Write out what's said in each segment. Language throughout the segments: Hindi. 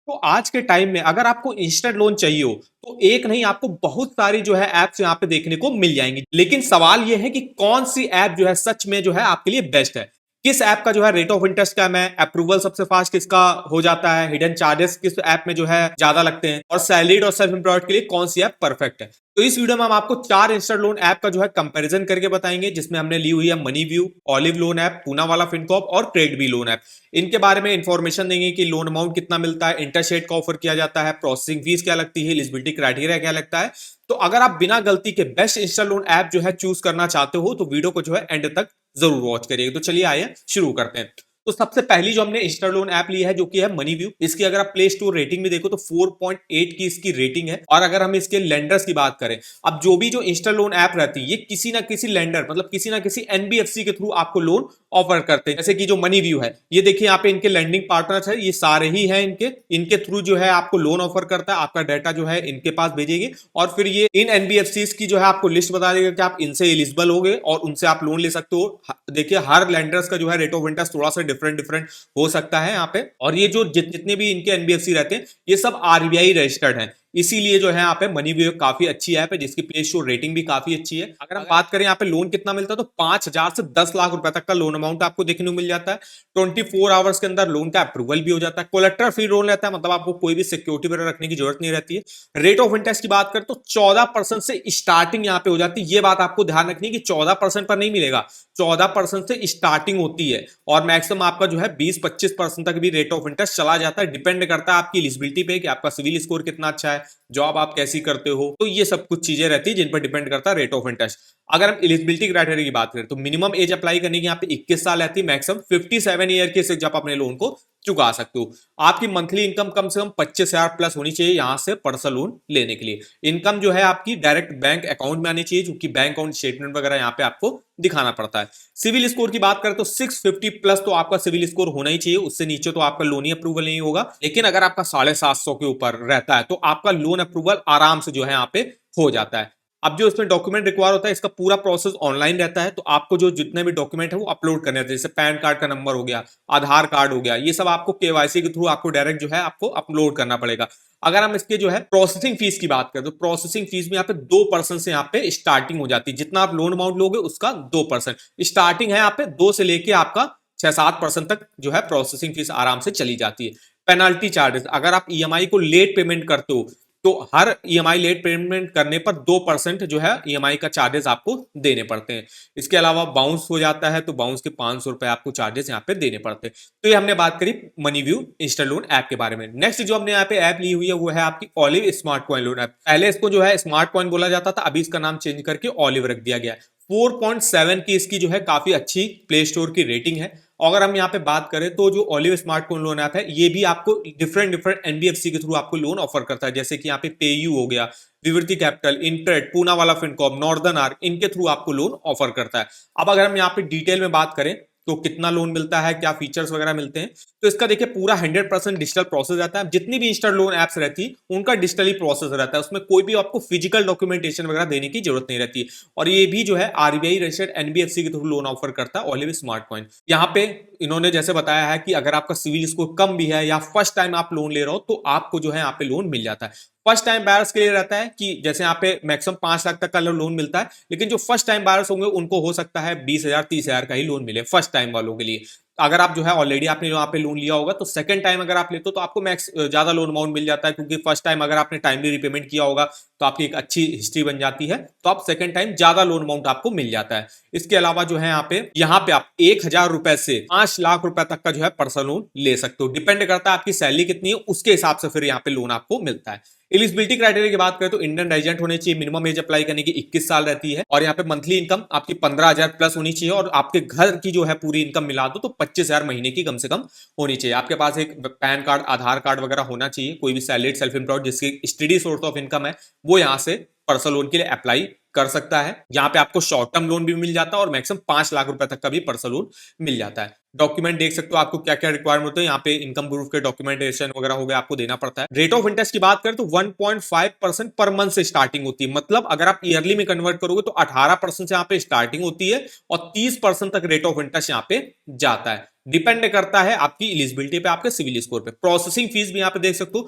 तो आज के टाइम में अगर आपको इंस्टेंट लोन चाहिए हो तो एक नहीं आपको बहुत सारी जो है एप्स यहाँ पे देखने को मिल जाएंगी। लेकिन सवाल ये है कि कौन सी ऐप जो है सच में जो है आपके लिए बेस्ट है, किस ऐप का जो है रेट ऑफ इंटरेस्ट कम है, अप्रूवल सबसे फास्ट किसका हो जाता है, हिडन चार्जेस किस ऐप में जो है ज्यादा लगते हैं, और सैलरीड और सेल्फ एम्प्लॉयड के लिए कौन सी ऐप परफेक्ट है। तो इस वीडियो में हम आपको 4 इंस्टेंट लोन ऐप का जो है कंपैरिजन करके बताएंगे, जिसमें हमने ली हुई है money view, olive loan app, Poona वाला फिनकॉप और ट्रेडबी लोन ऐप। इनके बारे में इंफॉर्मेशन देंगे कि लोन अमाउंट कितना मिलता है, इंटरेस्ट रेट का ऑफर किया जाता है, प्रोसेसिंग फीस क्या लगती है, एलिजिबिलिटी क्राइटेरिया क्या लगता है। तो अगर आप बिना गलती के बेस्ट इंस्टेंट लोन ऐप जो है चूज करना चाहते हो तो वीडियो को जो है एंड तक जरूर वॉच करिएगा। तो चलिए आइए शुरू करते हैं। तो सबसे पहली जो हमने इंस्टा लोन ऐप ली है जो कि है मनी व्यू। इसकी अगर आप प्ले स्टोर रेटिंग में देखो तो 4.8 की इसकी रेटिंग है। और अगर हम इसके लेंडर्स की बात करें, अब जो भी जो इंस्टा लोन ऐप रहती है ये किसी ना किसी लेंडर मतलब किसी ना किसी एनबीएफसी के थ्रू आपको लोन ऑफर करते हैं। जैसे कि जो मनी व्यू है ये देखिए यहाँ पे इनके लैंडिंग पार्टनर्स है, ये सारे ही हैं इनके थ्रू जो है आपको लोन ऑफर करता है। आपका डाटा जो है इनके पास भेजेगी और फिर ये इन एनबीएफसी की जो है आपको लिस्ट बता देगा कि आप इनसे एलिजिबल हो गए और उनसे आप लोन ले सकते हो। देखिए हर लैंडर्स का जो है रेट ऑफ इंटरेस्ट थोड़ा सा डिफरेंट डिफरेंट हो सकता है यहाँ पे। और ये जो जितने भी इनके एनबीएफसी रहते हैं ये सब आरबीआई रजिस्टर्ड हैं, इसीलिए जो है यहाँ पे मनी व्यू काफी अच्छी ऐप है जिसकी प्ले स्टोर रेटिंग भी काफी अच्छी है। अगर हम बात करें यहाँ पे लोन कितना मिलता है तो 5,000 से 10 लाख रुपए तक का लोन अमाउंट आपको देखने को मिल जाता है। 24 आवर्स के अंदर लोन का अप्रूवल भी हो जाता है। कोलेक्टर फ्री लोन रहता है, मतलब आपको कोई भी सिक्योरिटी वगैरह रखने की जरूरत नहीं रहती है। रेट ऑफ इंटरेस्ट की बात करें तो 14% से स्टार्टिंग यहाँ पे हो जाती है। ये बात आपको ध्यान रखनी है कि 14% पर नहीं मिलेगा, 14% से स्टार्टिंग होती है और मैक्सिमम आपका जो है 20-25% तक भी रेट ऑफ इंटरेस्ट चला जाता है। डिपेंड करता है आपकी एलिजिबिलिटी पे कि आपका सिविल स्कोर कितना अच्छा है, जॉब आप कैसी करते हो, तो ये सब कुछ चीजें रहती है जिन पर डिपेंड करता है रेट ऑफ इंटरेस्ट। अगर हम एलिजिबिलिटी क्राइटेरिया की बात करें तो मिनिमम एज अप्लाई करने की यहाँ पे 21 साल रहती है, मैक्सिमम 57 ईयर के से जब अपने लोन को चुका सकते हो। आपकी मंथली इनकम कम से कम 25,000 प्लस होनी चाहिए यहां से पर्सनल लोन लेने के लिए। इनकम जो है आपकी डायरेक्ट बैंक अकाउंट में आनी चाहिए, क्योंकि बैंक अकाउंट स्टेटमेंट वगैरह यहाँ पे आपको दिखाना पड़ता है। सिविल स्कोर की बात करें तो 650 प्लस तो आपका सिविल स्कोर होना ही चाहिए, उससे नीचे तो आपका लोन ही अप्रूवल नहीं होगा। लेकिन अगर आपका 750 के ऊपर रहता है तो आपका लोन अप्रूवल आराम से जो है यहाँ पे हो जाता है। अब जो इसमें डॉक्यूमेंट रिक्वायर होता है इसका पूरा प्रोसेस ऑनलाइन रहता है, तो आपको जो जितने भी डॉक्यूमेंट है वो अपलोड करने रहते हैं। जैसे पैन कार्ड का नंबर हो गया, आधार कार्ड हो गया, ये सब आपको केवाईसी के थ्रू आपको डायरेक्ट जो है आपको अपलोड करना पड़ेगा। अगर हम इसके जो है प्रोसेसिंग फीस की बात करें तो प्रोसेसिंग फीस भी यहाँ पे 2% से यहाँ पे स्टार्टिंग हो जाती है। जितना आप लोन अमाउंट लोगे उसका 2% स्टार्टिंग है यहाँ पे, 2 से लेके आपका 6-7% तक जो है प्रोसेसिंग फीस आराम से चली जाती है। पेनाल्टी चार्जेस, अगर आप ईएमआई को लेट पेमेंट करते हो तो हर ईएमआई लेट पेमेंट करने पर 2% जो है ईएमआई का चार्जेस आपको देने पड़ते हैं। इसके अलावा बाउंस हो जाता है तो बाउंस के 500 रुपए आपको चार्जेस यहाँ पे देने पड़ते हैं। तो ये हमने बात करी money view Insta loan app के बारे में। नेक्स्ट जो हमने यहाँ पे ऐप ली हुई है वो है आपकी olive smart coin loan app. पहले इसको जो है स्मार्ट कॉइन बोला जाता था, अभी इसका नाम चेंज करके ऑलिव रख दिया गया। 4.7 की इसकी जो है काफी अच्छी प्ले स्टोर की रेटिंग है। अगर हम यहाँ पे बात करें तो जो olive smart phone loan app है ये भी आपको डिफरेंट डिफरेंट एनबीएफसी के थ्रू आपको लोन ऑफर करता है। जैसे कि यहाँ पे पेयू हो गया, विवर्ती कैपिटल, इंट्रेड, पूना वाला फिनकॉर्प, नॉर्दर्न आर्क, इनके थ्रू आपको लोन ऑफर करता है। अब अगर हम यहाँ पे डिटेल में बात करें तो कितना लोन मिलता है, क्या फीचर्स वगैरह मिलते हैं, तो इसका देखिए पूरा 100% डिजिटल प्रोसेस रहता है। जितनी भी इंस्टा लोन एप्स रहती है उनका डिजिटली प्रोसेस रहता है, उसमें कोई भी आपको फिजिकल डॉक्यूमेंटेशन वगैरह देने की जरूरत नहीं रहती है। और ये भी जो है आरबीआई रजिस्टर्ड एनबीएफसी के थ्रू लोन ऑफर करता है ऑलिव स्मार्ट कॉइन। यहाँ पे इन्होंने जैसे बताया है कि अगर आपका सिविल स्कोर कम भी है या फर्स्ट टाइम आप लोन ले रहे हो तो आपको जो है यहाँ पे लोन मिल जाता है। फर्स्ट टाइम बायर्स के लिए रहता है कि जैसे यहाँ पे मैक्सिमम 5 लाख तक का लोन मिलता है, लेकिन जो फर्स्ट टाइम बायर्स होंगे उनको हो सकता है 20,000-30,000 का ही लोन मिले फर्स्ट टाइम वालों के लिए। अगर आप जो है ऑलरेडी आपने यहाँ पे लोन लिया होगा तो सेकंड टाइम अगर आप लेते हो तो आपको मैक्स ज्यादा लोन अमाउंट मिल जाता है, क्योंकि फर्स्ट टाइम अगर आपने टाइमली रिपेमेंट किया होगा तो आपकी एक अच्छी हिस्ट्री बन जाती है, तो आप सेकंड टाइम ज्यादा लोन अमाउंट आपको मिल जाता है। इसके अलावा जो है यहाँ पे आप 1,000 रुपए से 5 लाख रुपए तक का जो है पर्सनल लोन ले सकते हो। डिपेंड करता है आपकी सैलरी कितनी है, उसके हिसाब से फिर यहाँ पे लोन आपको मिलता है। एलिजिबिलिटी क्राइटेरिया की बात करें तो इंडियन रेजिडेंट होने चाहिए, मिनिमम एज अप्लाई करने की 21 साल रहती है और यहाँ पे मंथली इनकम आपकी 15,000 प्लस होनी चाहिए और आपके घर की जो है पूरी इनकम मिला दो तो 25,000 महीने की कम से कम होनी चाहिए। आपके पास एक पैन कार्ड, आधार कार्ड वगैरह होना चाहिए। कोई भी सैलरीड सेल्फ एम्प्लॉयड जिसकी स्टडी सोर्स ऑफ इनकम है वो यहाँ से पर्सनल लोन के लिए अप्लाई कर सकता है। यहाँ पे आपको शॉर्ट टर्म लोन भी मिल जाता है और मैक्सिमम 5 लाख रुपए तक का भी पर्सनल लोन मिल जाता है। डॉक्यूमेंट देख सकते हो आपको क्या क्या रिक्वायरमेंट होते हैं। यहाँ पे इनकम प्रूफ के डॉक्यूमेंटेशन वगैरह हो गया आपको देना पड़ता है। रेट ऑफ इंटरेस्ट की बात करें तो 1.5% पर मंथ से स्टार्टिंग होती है, मतलब अगर आप ईयरली में कन्वर्ट करोगे तो 18% से यहाँ पे स्टार्टिंग होती है और 30% तक रेट ऑफ इंटरेस्ट यहाँ पे जाता है। डिपेंड करता है आपकी एलिजिबिलिटी पे, आपके सिविल स्कोर पे। प्रोसेसिंग फीस भी यहाँ पे देख सकते हो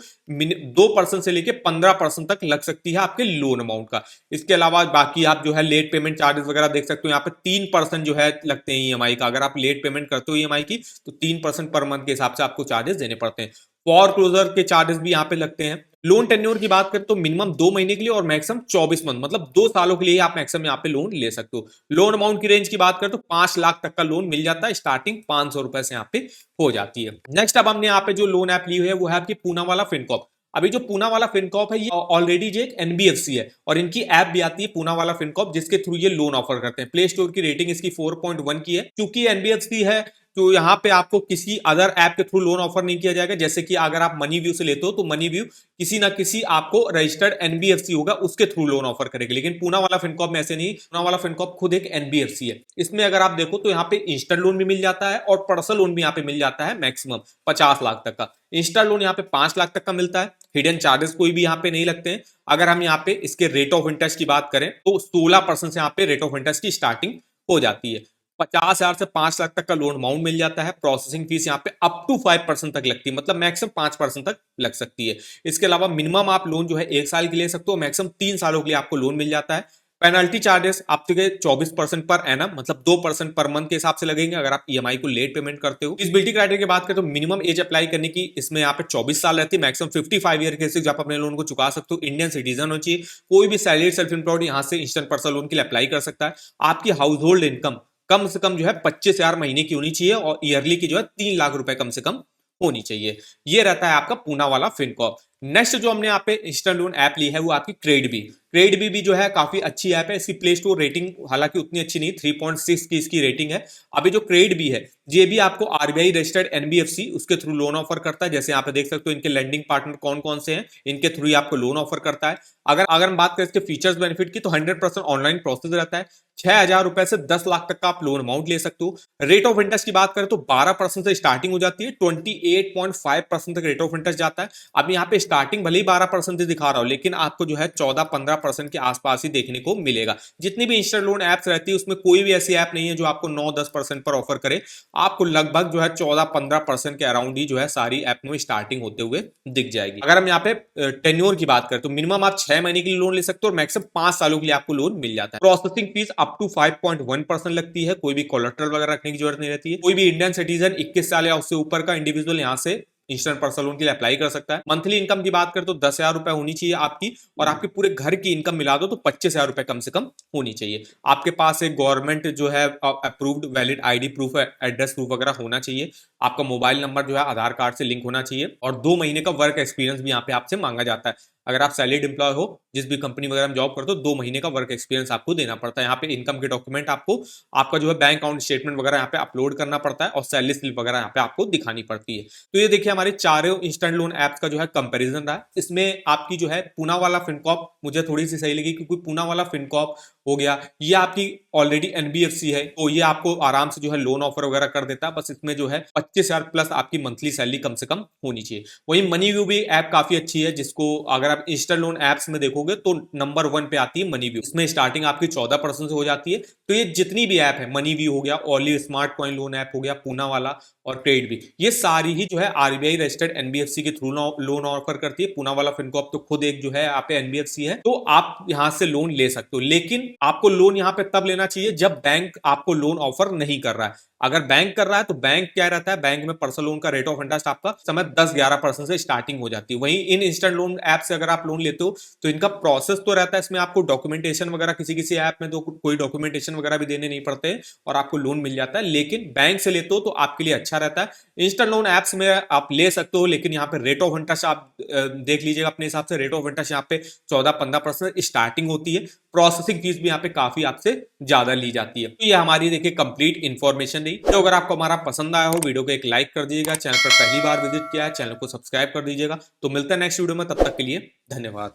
2% से लेके 15% तक लग सकती है आपके लोन अमाउंट का। इसके अलावा बाकी आप जो है लेट पेमेंट चार्जेस वगैरह देख सकते हो, यहाँ पे 3% जो है लगते हैं ईएमआई का। अगर आप लेट पेमेंट करते हो ईएमआई की तो 3% पर मंथ के हिसाब से आपको चार्जेस देने पड़ते हैं। फॉर क्लोजर के चार्जेस भी यहाँ पे लगते हैं। लोन टेन्योर की बात करें तो मिनिमम 2 महीने के लिए और मैक्सिमम 24 मंथ, मतलब 2 सालों के लिए आप मैक्सिमम यहाँ पे लोन ले सकते हो। लोन अमाउंट की रेंज की बात करें तो 5 लाख तक का लोन मिल जाता है, स्टार्टिंग 500 रुपए से यहाँ पे हो जाती है। नेक्स्ट अब हमने यहाँ पे जो लोन ऐप ली हुई है वो है आपकी पूना वाला फिनकॉर्प। अभी जो पूना वाला फिनकॉर्प है ये ऑलरेडी जो एक एनबीएफसी है और इनकी ऐप भी आती है पूना वाला फिनकॉर्प, जिसके थ्रू ये लोन ऑफर करते हैं। प्ले स्टोर की रेटिंग इसकी 4.1 की है। क्योंकि एनबीएफसी है तो यहाँ पे आपको किसी अदर ऐप के थ्रू लोन ऑफर नहीं किया जाएगा। जैसे कि अगर आप मनी व्यू से लेते हो तो मनी व्यू किसी ना किसी आपको रजिस्टर्ड एनबीएफसी होगा उसके थ्रू लोन ऑफर करेगी, लेकिन पूना वाला फिनकॉर्प में ऐसे नहीं। पूना वाला फिनकॉर्प खुद एक एनबीएफसी है। इसमें अगर आप देखो तो यहाँ पे इंस्टेंट लोन भी मिल जाता है और पर्सनल लोन भी यहाँ पे मिल जाता है मैक्सिमम 50 लाख तक का। इंस्टेंट लोन यहाँ पे 5 लाख तक का मिलता है। हिडन चार्जेस कोई भी यहाँ पे नहीं लगते हैं। अगर हम यहाँ पे इसके रेट ऑफ इंटरेस्ट की बात करें तो 16% से यहाँ पे रेट ऑफ इंटरेस्ट की स्टार्टिंग हो जाती है। 50,000 से 5 लाख तक का लोन अमाउंट मिल जाता है। प्रोसेसिंग फीस यहाँ पे अप टू 5% तक लगती है, मतलब मैक्सिमम 5% तक लग सकती है। इसके अलावा मिनिमम आप लोन जो है 1 साल के ले सकते हो, मैक्सिमम 3 सालों के लिए आपको लोन मिल जाता है। पेनल्टी चार्जेस आपके 24% पर एनम, मतलब 2% पर मंथ के हिसाब से लगेंगे अगर आप ईएमआई को लेट पेमेंट करते हो। एलिजिबिलिटी क्राइटेरिया की बात करें तो मिनिमम एज अप्लाई करने की इसमें यहाँ पे 24 साल रहती है। मैक्सिमम 55 ईयर के आप अपने लोन को चुका सकते हो। इंडियन सिटीजन होना चाहिए। कोई भी सैलरी सेल्फ एम्प्लॉयड यहाँ से इंस्टेंट पर्सनल लोन के लिए अप्लाई कर सकता है। आपकी हाउस होल्ड इनकम कम से कम जो है 25,000 महीने की होनी चाहिए और ईयरली की जो है 3 लाख रुपए कम से कम होनी चाहिए। ये रहता है आपका पूना वाला फिनकॉर्प। नेक्स्ट जो हमने यहाँ पे इंस्टेंट लोन ऐप ली है वो आपकी क्रेडिबी। क्रेडिबी भी जो है काफी अच्छी ऐप है। इसकी प्ले स्टोर रेटिंग हालांकि उतनी अच्छी नहीं, 3.6 की इसकी रेटिंग है। अभी जो क्रेडिबी है ये भी आपको आरबीआई रजिस्टर्ड एनबीएफसी उसके थ्रू लोन ऑफर करता है। जैसे यहाँ पे देख सकते हो इनके लेंडिंग पार्टनर कौन कौन से हैं, इनके थ्रू ही आपको लोन ऑफर करता है। अगर हम बात करें इसके फीचर्स बेनिफिट की तो 100% ऑनलाइन प्रोसेस रहता है। 6,000 रुपए से 10 लाख तक का आप लोन अमाउंट ले सकते हो। रेट ऑफ इंटरेस्ट की बात करें तो 12% से स्टार्टिंग हो जाती है, 28.5% तक रेट ऑफ इंटरेस्ट जाता है। अब यहाँ पे स्टार्टिंग भले ही 12% दिखा रहा हो लेकिन आपको जो है 14-15% के आसपास ही देखने को मिलेगा। जितनी भी इंस्टेंट लोन ऐप्स रहती है उसमें कोई भी ऐसी ऐप नहीं है जो आपको 9-10% पर ऑफर करे। आपको लगभग जो है 14-15% के अराउंड ही जो है सारी ऐप में स्टार्टिंग होते हुए दिख जाएगी। अगर हम यहाँ पे टेन्योर की बात करें तो मिनिमम आप 6 महीने के लिए लोन ले सकते हो और मैक्सिमम 5 सालों के लिए आपको लोन मिल जाता है। प्रोसेसिंग फीस अप टू 5.1% लगती है। कोई भी कोलेटरल वगैरह रखने की जरूरत नहीं रहती है। कोई भी इंडियन सिटीजन 21 साल या उससे ऊपर का इंडिविजुअल यहाँ से इंस्टेंट पर्सनल लोन के लिए अप्लाई कर सकता है। मंथली इनकम की बात करें तो 10,000 रुपए होनी चाहिए आपकी और आपके पूरे घर की इनकम मिला दो तो 25,000 रुपए कम से कम होनी चाहिए। आपके पास एक गवर्नमेंट जो है approved valid ID proof, address proof वगैरह होना चाहिए। आपका मोबाइल नंबर जो है आधार कार्ड से लिंक होना चाहिए और 2 महीने का वर्क एक्सपीरियंस भी यहाँ पे आपसे मांगा जाता है। अगर आप सैलरीड एम्प्लॉय हो, जिस भी कंपनी वगैरह में जॉब करते हो, 2 महीने का वर्क एक्सपीरियंस आपको देना पड़ता है। यहाँ पे इनकम के डॉक्यूमेंट आपको आपका जो है बैंक अकाउंट स्टेटमेंट वगैरह यहाँ पे अपलोड करना पड़ता है और सैलरी स्लिप वगैरह यहाँ पे आपको दिखानी पड़ती है। तो ये देखिए हमारे चारों इंस्टेंट लोन ऐप्स का जो है कंपैरिजन रहा। इसमें आपकी जो है पूना वाला फिनकॉर्प मुझे थोड़ी सी सही लगी क्योंकि पूना वाला फिनकॉर्प हो गया, ये आपकी ऑलरेडी एनबीएफसी है तो ये आपको आराम से जो है लोन ऑफर वगैरह कर देता है। बस इसमें जो है 25,000 प्लस आपकी मंथली सैलरी कम से कम होनी चाहिए। वही मनी व्यू भी ऐप काफी अच्छी है, जिसको अगर आप इंस्टेंट लोन ऐप्स में देखोगे तो नंबर 1 पे आती है मनी व्यू। इसमें स्टार्टिंग आपकी 14% से हो जाती है। तो ये जितनी भी ऐप है, मनी व्यू हो गया, only smart coin loan app हो गया, पूना वाला और क्रेडिट भी, ये सारी ही जो है आरबीआई रजिस्टर्ड एनबीएफसी के थ्रू लोन ऑफर करती है। पूना वाला फिनकॉर्प तो खुद एक जो है आप एनबीएफसी है तो आप यहां से लोन ले सकते हो। लेकिन आपको लोन यहां पे तब लेना चाहिए जब बैंक आपको लोन ऑफर नहीं कर रहा है। अगर बैंक कर रहा है तो बैंक क्या रहता है, बैंक में पर्सनल लोन का रेट ऑफ इंटरेस्ट आपका समय 10-11% से स्टार्टिंग हो जाती है। वहीं इन इंस्टेंट लोन ऐप से अगर आप लोन लेते हो तो इनका प्रोसेस तो रहता है, इसमें आपको डॉक्यूमेंटेशन वगैरह किसी ऐप में तो कोई डॉक्यूमेंटेशन वगैरह भी देने नहीं पड़ते और आपको लोन मिल जाता है। लेकिन बैंक से लेते हो तो आपके लिए अच्छा रहता है। इंस्टेंट लोन ऐप्स में आप ले सकते हो लेकिन यहाँ पे रेट ऑफ इंटरेस्ट आप देख लीजिएगा अपने हिसाब से। रेट ऑफ इंटरेस्ट यहाँ पे 14-15% स्टार्टिंग होती है। प्रोसेसिंग फीस भी यहाँ पे काफी आपसे ज्यादा ली जाती है। तो ये हमारी देखिए कंप्लीट इन्फॉर्मेशन रही। तो अगर आपको हमारा पसंद आया हो वीडियो को एक लाइक कर दीजिएगा। चैनल पर पहली बार विजिट किया है चैनल को सब्सक्राइब कर दीजिएगा। तो मिलते हैं नेक्स्ट वीडियो में, तब तक के लिए धन्यवाद।